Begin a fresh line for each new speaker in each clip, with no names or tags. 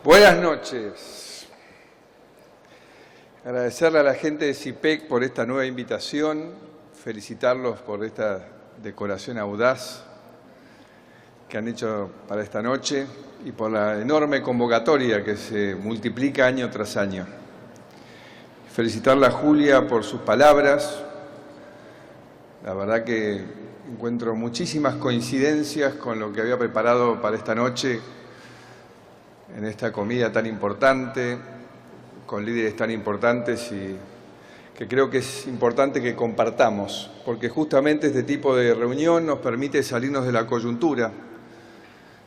Buenas noches. Agradecerle a la gente de CIPEC por esta nueva invitación, felicitarlos por esta decoración audaz que han hecho para esta noche y por la enorme convocatoria que se multiplica año tras año. Felicitarle a Julia por sus palabras. La verdad que encuentro muchísimas coincidencias con lo que había preparado para esta noche en esta comida tan importante, con líderes tan importantes y que creo que es importante que compartamos, porque justamente este tipo de reunión nos permite salirnos de la coyuntura,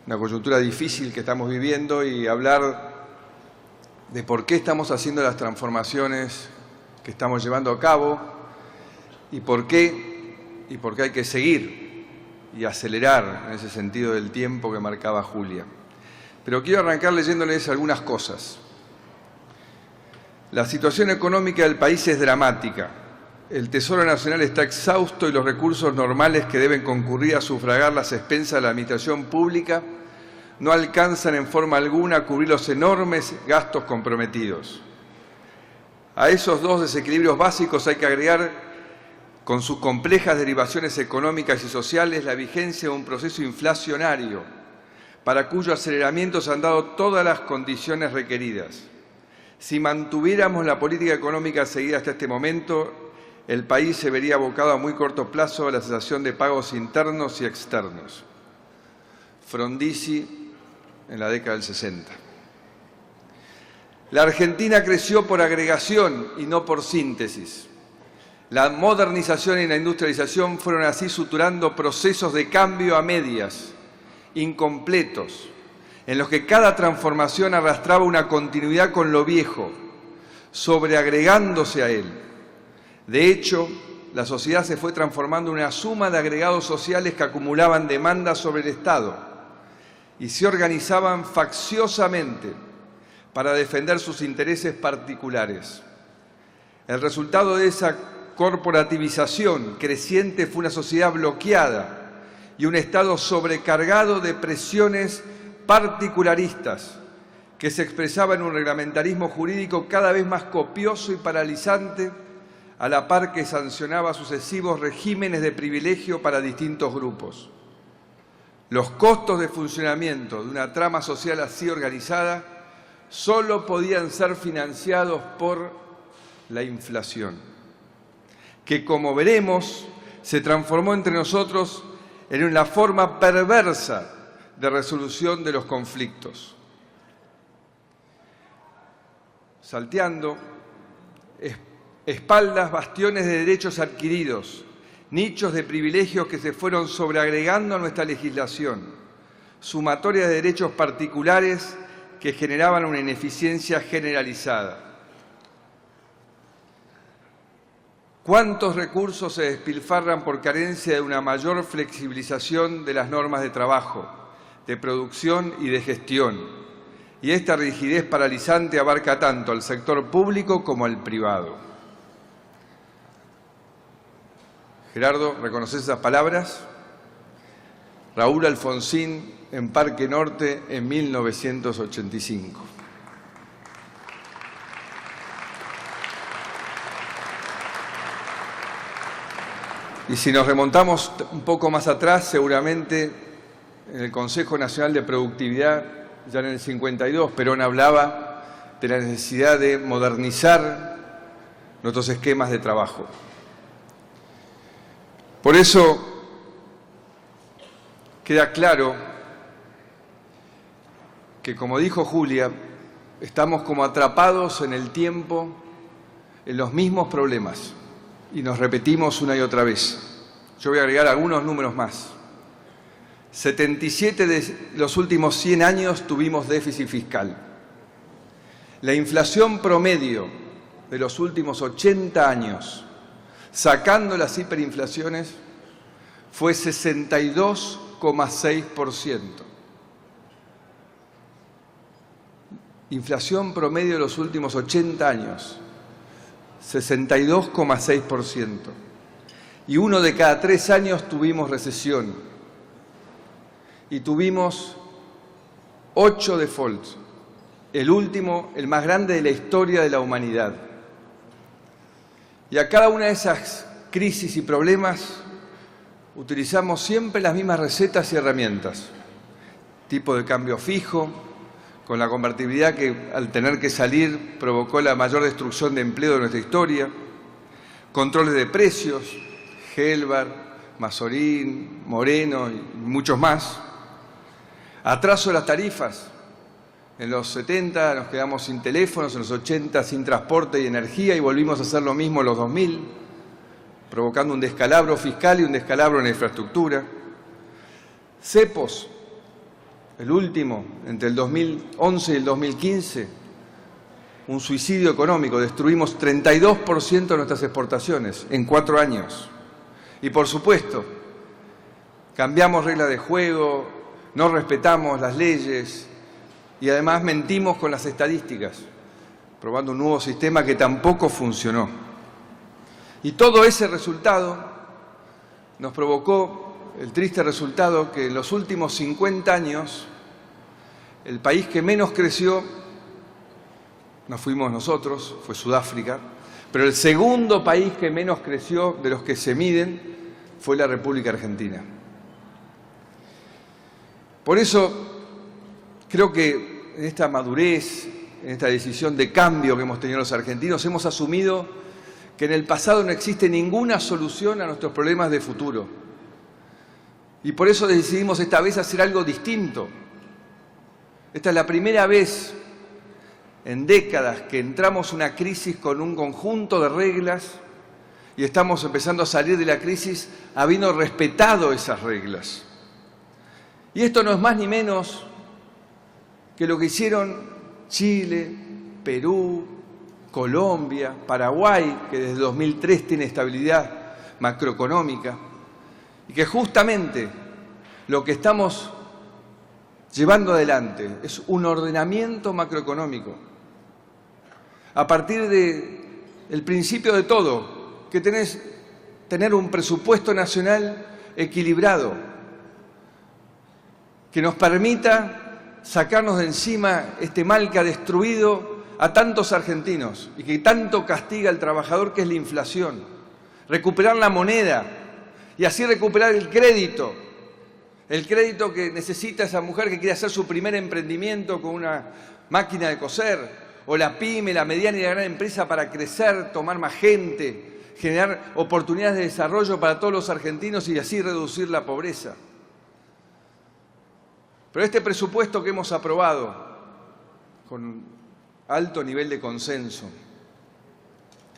una coyuntura difícil que estamos viviendo y hablar de por qué estamos haciendo las transformaciones que estamos llevando a cabo y por qué hay que seguir y acelerar en ese sentido del tiempo que marcaba Julia. Pero quiero arrancar leyéndoles algunas cosas. La situación económica del país es dramática. El Tesoro Nacional está exhausto y los recursos normales que deben concurrir a sufragar las expensas de la administración pública no alcanzan en forma alguna a cubrir los enormes gastos comprometidos. A esos dos desequilibrios básicos hay que agregar, con sus complejas derivaciones económicas y sociales, la vigencia de un proceso inflacionario para cuyo aceleramiento se han dado todas las condiciones requeridas. Si mantuviéramos la política económica seguida hasta este momento, el país se vería abocado a muy corto plazo a la cesación de pagos internos y externos. Frondizi, en la década del 60. La Argentina creció por agregación y no por síntesis. La modernización y la industrialización fueron así suturando procesos de cambio a medias, incompletos, en los que cada transformación arrastraba una continuidad con lo viejo, sobreagregándose a él. De hecho, la sociedad se fue transformando en una suma de agregados sociales que acumulaban demandas sobre el Estado y se organizaban facciosamente para defender sus intereses particulares. El resultado de esa corporativización creciente fue una sociedad bloqueada y un Estado sobrecargado de presiones particularistas que se expresaba en un reglamentarismo jurídico cada vez más copioso y paralizante, a la par que sancionaba sucesivos regímenes de privilegio para distintos grupos. Los costos de funcionamiento de una trama social así organizada solo podían ser financiados por la inflación, que, como veremos, se transformó entre nosotros en una forma perversa de resolución de los conflictos. Salteando, espaldas, bastiones de derechos adquiridos, nichos de privilegios que se fueron sobreagregando a nuestra legislación, sumatoria de derechos particulares que generaban una ineficiencia generalizada. ¿Cuántos recursos se despilfarran por carencia de una mayor flexibilización de las normas de trabajo, de producción y de gestión? Y esta rigidez paralizante abarca tanto al sector público como al privado. Gerardo, ¿reconoces esas palabras? Raúl Alfonsín, en Parque Norte, en 1985. Y si nos remontamos un poco más atrás, seguramente en el Consejo Nacional de Productividad, ya en el 52, Perón hablaba de la necesidad de modernizar nuestros esquemas de trabajo. Por eso queda claro que, como dijo Julia, estamos como atrapados en el tiempo en los mismos problemas. Y nos repetimos una y otra vez. Yo voy a agregar algunos números más. 77 de los últimos 100 años tuvimos déficit fiscal. La inflación promedio de los últimos 80 años, sacando las hiperinflaciones, fue 62,6%. Inflación promedio de los últimos 80 años. 62,6%. Y 1 de cada 3 años tuvimos recesión. Y tuvimos 8 defaults. el último, el más grande de la historia de la humanidad. Y a cada una de esas crisis y problemas utilizamos siempre las mismas recetas y herramientas. Tipo de cambio fijo, con la convertibilidad que al tener que salir provocó la mayor destrucción de empleo de nuestra historia, controles de precios, Gelbar, Mazorín, Moreno y muchos más, atraso de las tarifas. En los 70 nos quedamos sin teléfonos, en los 80 sin transporte y energía y volvimos a hacer lo mismo en los 2000, provocando un descalabro fiscal y un descalabro en la infraestructura. Cepos, el último, entre el 2011 y el 2015, un suicidio económico. Destruimos 32% de nuestras exportaciones en 4 años. Y por supuesto, cambiamos reglas de juego, no respetamos las leyes y además mentimos con las estadísticas, probando un nuevo sistema que tampoco funcionó. Y todo ese resultado nos provocó el triste resultado que en los últimos 50 años el país que menos creció no fuimos nosotros, fue Sudáfrica, pero el segundo país que menos creció de los que se miden fue la República Argentina. Por eso creo que en esta madurez, en esta decisión de cambio que hemos tenido los argentinos, hemos asumido que en el pasado no existe ninguna solución a nuestros problemas de futuro. Y por eso decidimos esta vez hacer algo distinto. Esta es la primera vez en décadas que entramos en una crisis con un conjunto de reglas y estamos empezando a salir de la crisis habiendo respetado esas reglas. Y esto no es más ni menos que lo que hicieron Chile, Perú, Colombia, Paraguay, que desde 2003 tiene estabilidad macroeconómica, y que justamente lo que estamos llevando adelante es un ordenamiento macroeconómico a partir del principio de todo, que tener un presupuesto nacional equilibrado, que nos permita sacarnos de encima este mal que ha destruido a tantos argentinos y que tanto castiga al trabajador, que es la inflación. Recuperar la moneda y así recuperar el crédito que necesita esa mujer que quiere hacer su primer emprendimiento con una máquina de coser, o la pyme, la mediana y la gran empresa para crecer, tomar más gente, generar oportunidades de desarrollo para todos los argentinos y así reducir la pobreza. Pero este presupuesto que hemos aprobado con alto nivel de consenso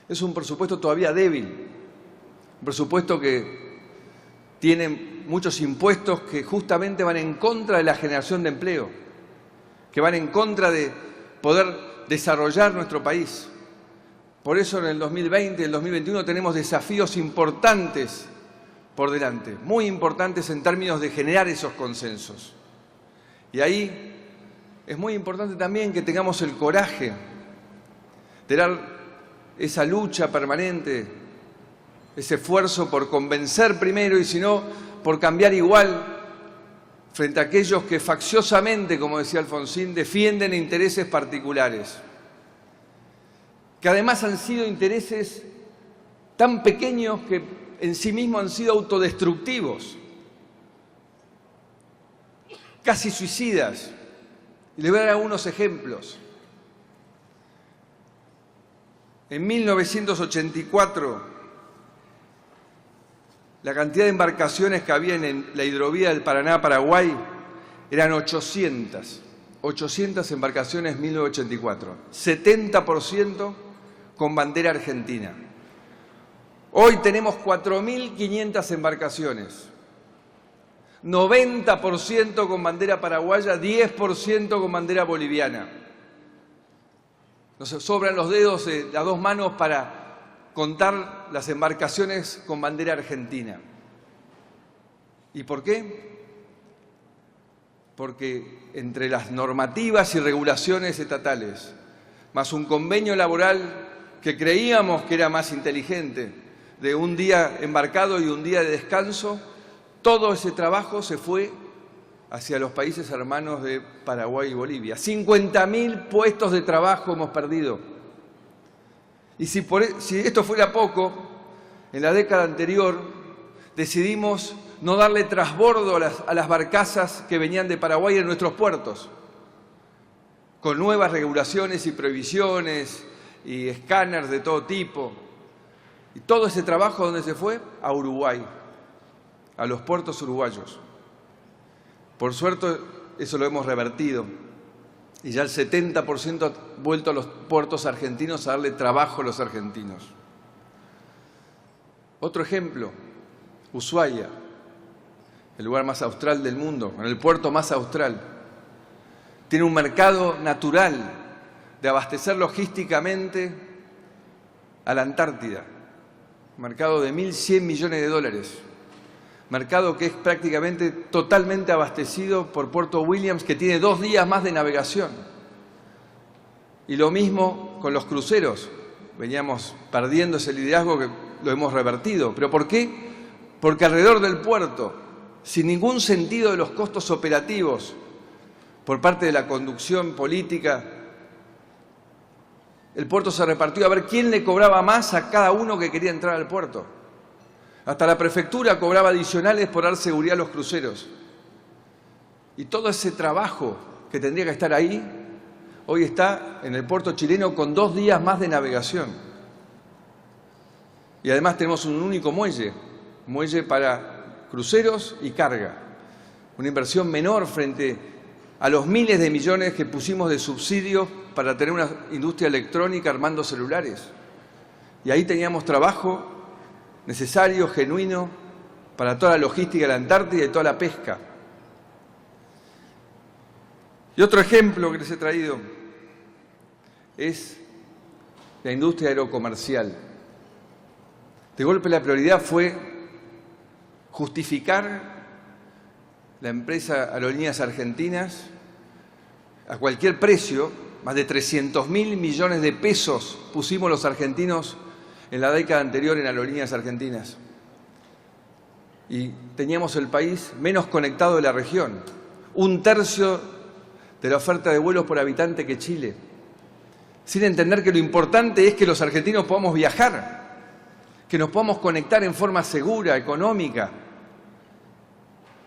es un presupuesto todavía débil, un presupuesto que tiene muchos impuestos que justamente van en contra de la generación de empleo, que van en contra de poder desarrollar nuestro país. Por eso en el 2020 y el 2021 tenemos desafíos importantes por delante, muy importantes en términos de generar esos consensos. Y ahí es muy importante también que tengamos el coraje de dar esa lucha permanente, ese esfuerzo por convencer primero y si no, por cambiar igual frente a aquellos que facciosamente, como decía Alfonsín, defienden intereses particulares, que además han sido intereses tan pequeños que en sí mismos han sido autodestructivos, casi suicidas. Y les voy a dar algunos ejemplos. En 1984, la cantidad de embarcaciones que había en la hidrovía del Paraná-Paraguay eran 800 embarcaciones en 1984, 70% con bandera argentina. Hoy tenemos 4.500 embarcaciones, 90% con bandera paraguaya, 10% con bandera boliviana. Nos sobran los dedos de las dos manos para contar las embarcaciones con bandera argentina. ¿Y por qué? Porque entre las normativas y regulaciones estatales, más un convenio laboral que creíamos que era más inteligente, de un día embarcado y un día de descanso, todo ese trabajo se fue hacia los países hermanos de Paraguay y Bolivia. 50.000 puestos de trabajo hemos perdido. Y si esto fuera poco, en la década anterior decidimos no darle trasbordo a las barcazas que venían de Paraguay en nuestros puertos, con nuevas regulaciones y prohibiciones y escáneres de todo tipo. Y todo ese trabajo, ¿dónde se fue? A Uruguay, a los puertos uruguayos. Por suerte, eso lo hemos revertido. Y ya el 70% ha vuelto a los puertos argentinos a darle trabajo a los argentinos. Otro ejemplo, Ushuaia, el lugar más austral del mundo, el puerto más austral. Tiene un mercado natural de abastecer logísticamente a la Antártida. Mercado de 1.100 millones de dólares. Mercado que es prácticamente totalmente abastecido por Puerto Williams, que tiene 2 días más de navegación. Y lo mismo con los cruceros. Veníamos perdiendo ese liderazgo que lo hemos revertido. ¿Pero por qué? Porque alrededor del puerto, sin ningún sentido de los costos operativos por parte de la conducción política, el puerto se repartió a ver quién le cobraba más a cada uno que quería entrar al puerto. Hasta la prefectura cobraba adicionales por dar seguridad a los cruceros. Y todo ese trabajo que tendría que estar ahí, hoy está en el puerto chileno con 2 días más de navegación. Y además tenemos un único muelle para cruceros y carga. Una inversión menor frente a los miles de millones que pusimos de subsidios para tener una industria electrónica armando celulares. Y ahí teníamos trabajo necesario, genuino, para toda la logística de la Antártida y toda la pesca. Y otro ejemplo que les he traído es la industria aerocomercial. De golpe la prioridad fue justificar la empresa Aerolíneas Argentinas a cualquier precio. Más de 300.000 millones de pesos pusimos los argentinos en la década anterior en Aerolíneas Argentinas. Y teníamos el país menos conectado de la región. 1/3 de la oferta de vuelos por habitante que Chile. Sin entender que lo importante es que los argentinos podamos viajar, que nos podamos conectar en forma segura, económica.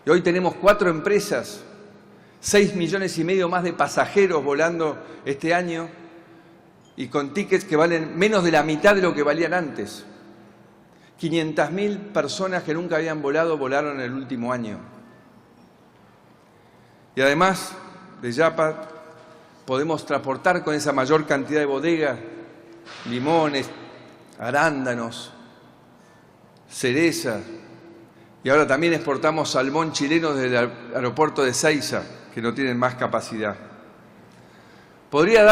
Y hoy tenemos 4 empresas, 6,5 millones más de pasajeros volando este año y con tickets que valen menos de la mitad de lo que valían antes. 500.000 personas que nunca habían volado, volaron en el último año. Y además de Yapa, podemos transportar con esa mayor cantidad de bodegas, limones, arándanos, cereza. Y ahora también exportamos salmón chileno desde el aeropuerto de Ezeiza, que no tienen más capacidad. Podría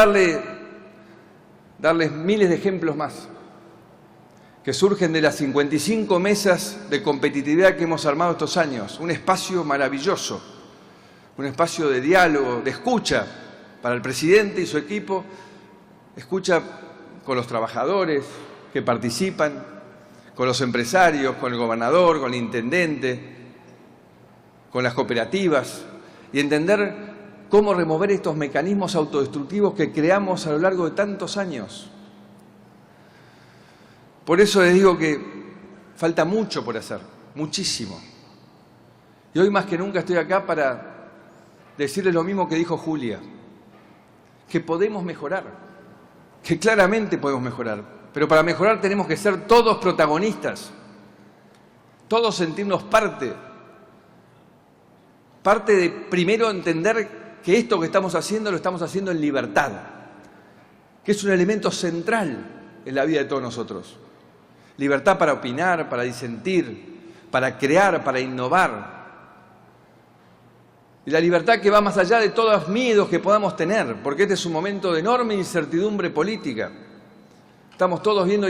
darles miles de ejemplos más, que surgen de las 55 mesas de competitividad que hemos armado estos años. Un espacio maravilloso, un espacio de diálogo, de escucha para el presidente y su equipo, escucha con los trabajadores que participan, con los empresarios, con el gobernador, con el intendente, con las cooperativas, y entender cómo remover estos mecanismos autodestructivos que creamos a lo largo de tantos años. Por eso les digo que falta mucho por hacer, muchísimo. Y hoy más que nunca estoy acá para decirles lo mismo que dijo Julia, que podemos mejorar, que claramente podemos mejorar, pero para mejorar tenemos que ser todos protagonistas, todos sentirnos parte de primero entender que esto que estamos haciendo lo estamos haciendo en libertad, que es un elemento central en la vida de todos nosotros. Libertad para opinar, para disentir, para crear, para innovar. Y la libertad que va más allá de todos los miedos que podamos tener, porque este es un momento de enorme incertidumbre política. Estamos todos viendo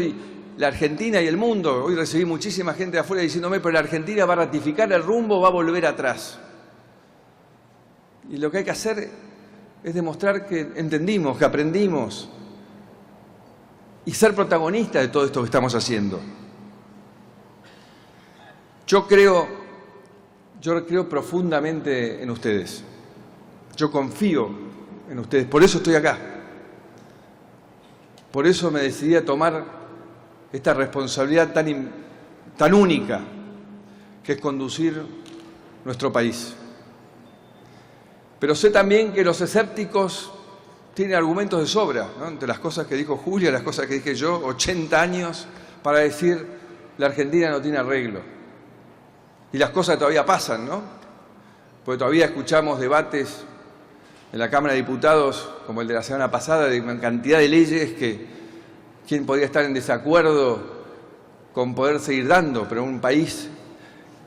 la Argentina y el mundo. Hoy recibí muchísima gente de afuera diciéndome, pero la Argentina va a ratificar el rumbo, va a volver atrás. Y lo que hay que hacer es demostrar que entendimos, que aprendimos y ser protagonistas de todo esto que estamos haciendo. Yo Yo creo profundamente en ustedes. Yo confío en ustedes. Por eso estoy acá. Por eso me decidí a tomar esta responsabilidad tan única, que es conducir nuestro país. Pero sé también que los escépticos tienen argumentos de sobra, ¿no? Entre las cosas que dijo Julia, las cosas que dije yo, 80 años para decir la Argentina no tiene arreglo. Y las cosas todavía pasan, ¿no? Porque todavía escuchamos debates en la Cámara de Diputados, como el de la semana pasada, de una cantidad de leyes que quién podría estar en desacuerdo con poder seguir dando, pero un país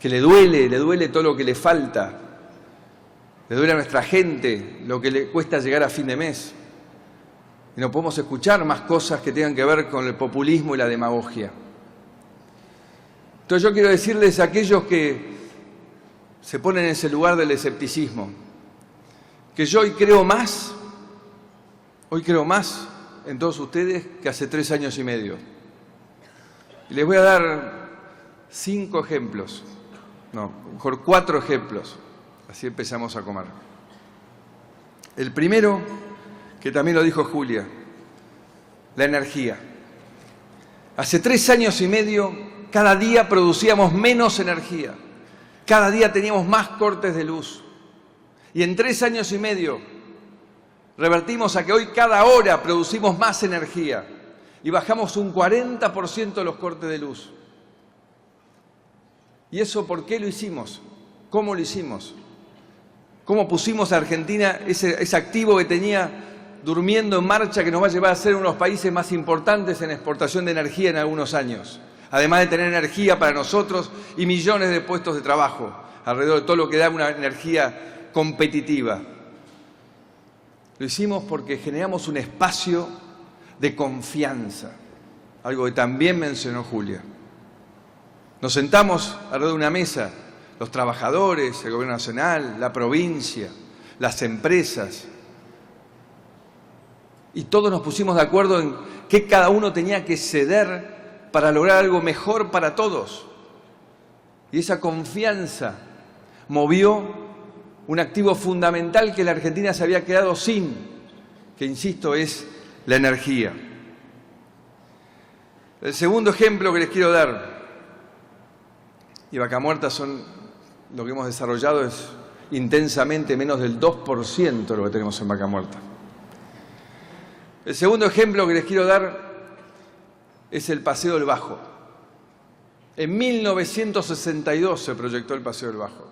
que le duele todo lo que le falta, le duele a nuestra gente lo que le cuesta llegar a fin de mes. Y no podemos escuchar más cosas que tengan que ver con el populismo y la demagogia. Entonces yo quiero decirles a aquellos que se ponen en ese lugar del escepticismo, que yo hoy creo más en todos ustedes que hace 3 años y medio. Y les voy a dar 5 ejemplos, no, mejor 4 ejemplos, así empezamos a comer. El primero, que también lo dijo Julia, la energía. Hace 3 años y medio, cada día producíamos menos energía, cada día teníamos más cortes de luz. Y en 3 años y medio revertimos a que hoy cada hora producimos más energía y bajamos un 40% los cortes de luz. ¿Y eso por qué lo hicimos? ¿Cómo lo hicimos? ¿Cómo pusimos a Argentina ese activo que tenía durmiendo en marcha, que nos va a llevar a ser uno de los países más importantes en exportación de energía en algunos años? Además de tener energía para nosotros y millones de puestos de trabajo alrededor de todo lo que da una energía competitiva. Lo hicimos porque generamos un espacio de confianza, algo que también mencionó Julia. Nos sentamos alrededor de una mesa, los trabajadores, el Gobierno Nacional, la provincia, las empresas, y todos nos pusimos de acuerdo en que cada uno tenía que ceder para lograr algo mejor para todos. Y esa confianza movió un activo fundamental que la Argentina se había quedado sin, que insisto es la energía. El segundo ejemplo que les quiero dar, y Vaca Muerta lo que hemos desarrollado es intensamente menos del 2% de lo que tenemos en Vaca Muerta. El segundo ejemplo que les quiero dar es el Paseo del Bajo. En 1962 se proyectó el Paseo del Bajo.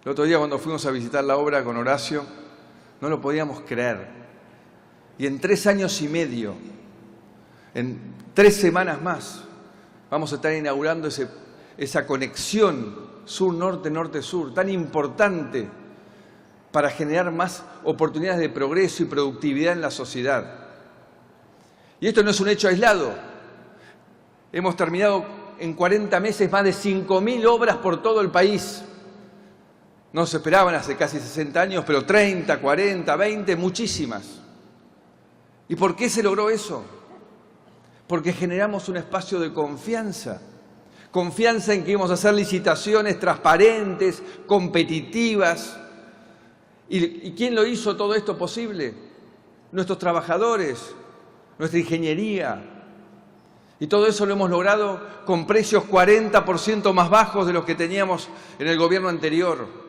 El otro día cuando fuimos a visitar la obra con Horacio, no lo podíamos creer. Y en 3 años y medio, en 3 semanas más, vamos a estar inaugurando esa conexión sur-norte, norte-sur, tan importante para generar más oportunidades de progreso y productividad en la sociedad. Y esto no es un hecho aislado. Hemos terminado en 40 meses más de 5.000 obras por todo el país. No se esperaban hace casi 60 años, pero 30, 40, 20, muchísimas. ¿Y por qué se logró eso? Porque generamos un espacio de confianza. Confianza en que íbamos a hacer licitaciones transparentes, competitivas. ¿Y quién lo hizo todo esto posible? Nuestros trabajadores, nuestra ingeniería. Y todo eso lo hemos logrado con precios 40% más bajos de los que teníamos en el gobierno anterior.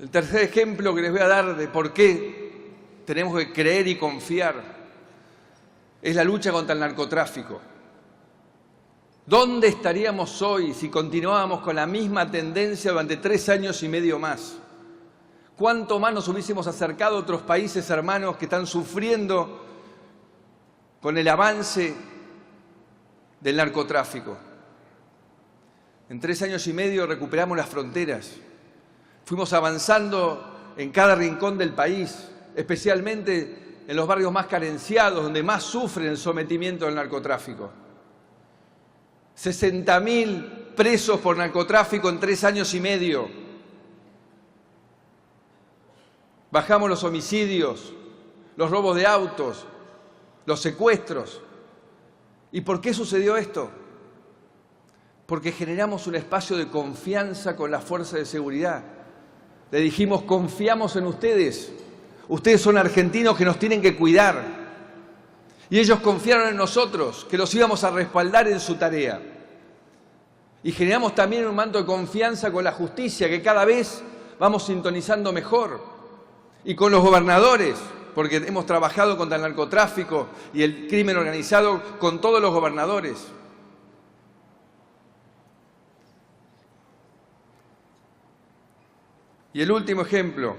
El tercer ejemplo que les voy a dar de por qué tenemos que creer y confiar es la lucha contra el narcotráfico. ¿Dónde estaríamos hoy si continuábamos con la misma tendencia durante 3 años y medio más? ¿Cuánto más nos hubiésemos acercado a otros países hermanos que están sufriendo con el avance del narcotráfico? En 3 años y medio recuperamos las fronteras. Fuimos avanzando en cada rincón del país, especialmente en los barrios más carenciados, donde más sufren el sometimiento del narcotráfico. 60.000 presos por narcotráfico en 3 años y medio. Bajamos los homicidios, los robos de autos, los secuestros. ¿Y por qué sucedió esto? Porque generamos un espacio de confianza con las fuerzas de seguridad. Le dijimos, confiamos en ustedes. Ustedes son argentinos que nos tienen que cuidar. Y ellos confiaron en nosotros, que los íbamos a respaldar en su tarea. Y generamos también un manto de confianza con la justicia, que cada vez vamos sintonizando mejor. Y con los gobernadores, porque hemos trabajado contra el narcotráfico y el crimen organizado con todos los gobernadores. Y el último ejemplo,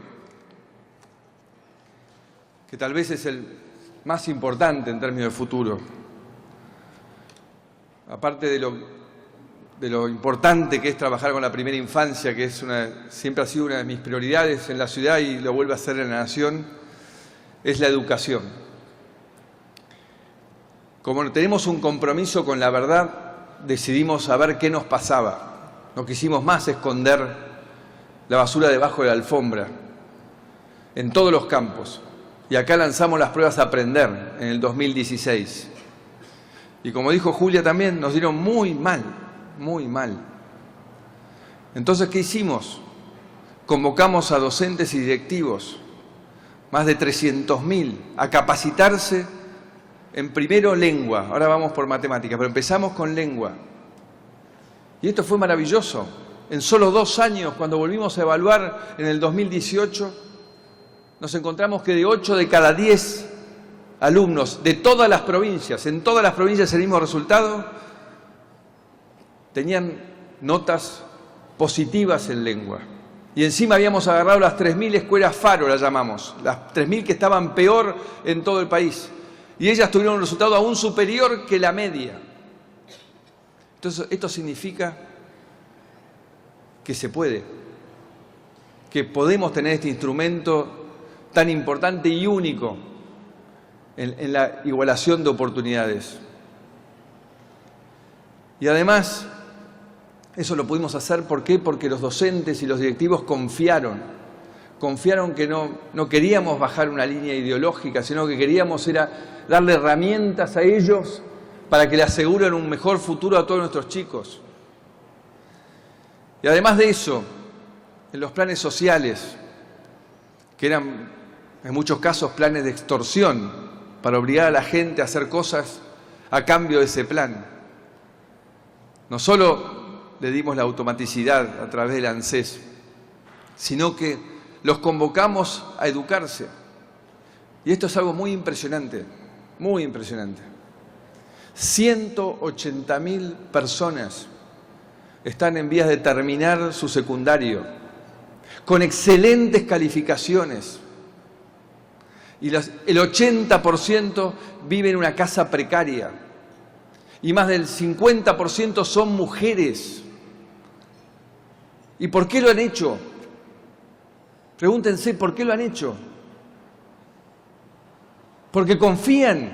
que tal vez es el más importante en términos de futuro, aparte de lo importante que es trabajar con la primera infancia, que siempre ha sido una de mis prioridades en la ciudad y lo vuelve a hacer en la nación, es la educación. Como tenemos un compromiso con la verdad, decidimos saber qué nos pasaba. No quisimos más esconder la basura debajo de la alfombra, en todos los campos. Y acá lanzamos las pruebas a aprender en el 2016. Y como dijo Julia también, nos dieron muy mal, muy mal. Entonces, ¿qué hicimos? Convocamos a docentes y directivos, más de 300.000, a capacitarse en primero lengua. Ahora vamos por matemáticas, pero empezamos con lengua. Y esto fue maravilloso. En solo 2 años, cuando volvimos a evaluar en el 2018, nos encontramos que de 8 de cada 10 alumnos de todas las provincias, en todas las provincias el mismo resultado, tenían notas positivas en lengua. Y encima habíamos agarrado las 3.000 escuelas faro, las llamamos, las 3.000 que estaban peor en todo el país. Y ellas tuvieron un resultado aún superior que la media. Entonces, esto significa que se puede, que podemos tener este instrumento tan importante y único en la igualación de oportunidades. Y además, eso lo pudimos hacer, ¿por qué? Porque los docentes y los directivos confiaron que no queríamos bajar una línea ideológica, sino que queríamos era darle herramientas a ellos para que le aseguren un mejor futuro a todos nuestros chicos. Y además de eso, en los planes sociales, que eran en muchos casos planes de extorsión para obligar a la gente a hacer cosas a cambio de ese plan, no solo le dimos la automaticidad a través del ANSES, sino que los convocamos a educarse. Y esto es algo muy impresionante, muy impresionante. 180.000 personas están en vías de terminar su secundario, con excelentes calificaciones. Y el 80% vive en una casa precaria. Y más del 50% son mujeres. ¿Y por qué lo han hecho? Pregúntense, ¿por qué lo han hecho? Porque confían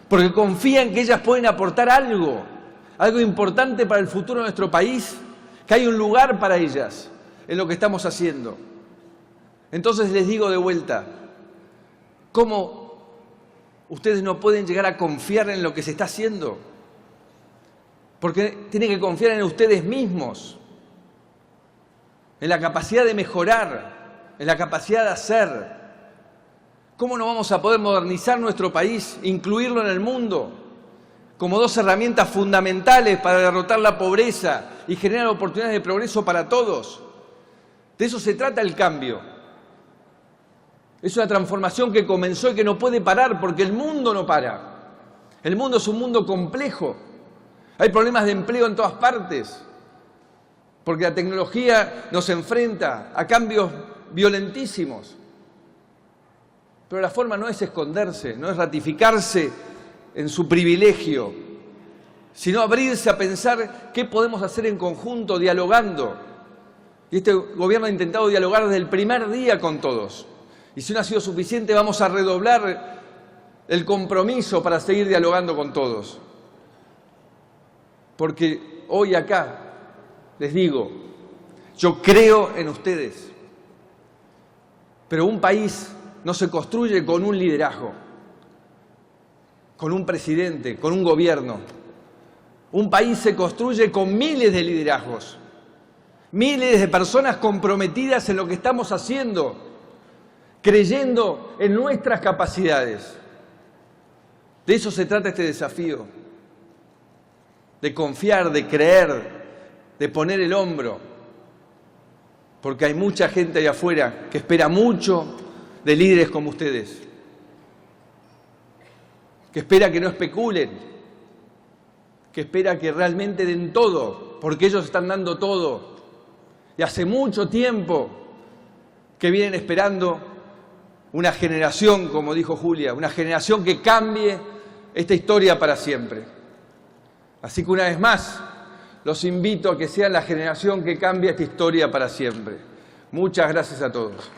que ellas pueden aportar algo importante para el futuro de nuestro país, que hay un lugar para ellas en lo que estamos haciendo. Entonces les digo de vuelta, ¿cómo ustedes no pueden llegar a confiar en lo que se está haciendo? Porque tienen que confiar en ustedes mismos, en la capacidad de mejorar, en la capacidad de hacer. ¿Cómo no vamos a poder modernizar nuestro país, incluirlo en el mundo, como 2 herramientas fundamentales para derrotar la pobreza y generar oportunidades de progreso para todos? De eso se trata el cambio. Es una transformación que comenzó y que no puede parar, porque el mundo no para. El mundo es un mundo complejo. Hay problemas de empleo en todas partes, porque la tecnología nos enfrenta a cambios violentísimos. Pero la forma no es esconderse, no es ratificarse en su privilegio, sino abrirse a pensar qué podemos hacer en conjunto, dialogando. Y este gobierno ha intentado dialogar desde el primer día con todos. Y si no ha sido suficiente, vamos a redoblar el compromiso para seguir dialogando con todos. Porque hoy acá, les digo, yo creo en ustedes. Pero un país no se construye con un liderazgo, con un presidente, con un gobierno. Un país se construye con miles de liderazgos, miles de personas comprometidas en lo que estamos haciendo, creyendo en nuestras capacidades. De eso se trata este desafío, de confiar, de creer, de poner el hombro, porque hay mucha gente allá afuera que espera mucho de líderes como ustedes, que espera que no especulen, que espera que realmente den todo, porque ellos están dando todo. Y hace mucho tiempo que vienen esperando una generación, como dijo Julia, una generación que cambie esta historia para siempre. Así que una vez más, los invito a que sean la generación que cambie esta historia para siempre. Muchas gracias a todos.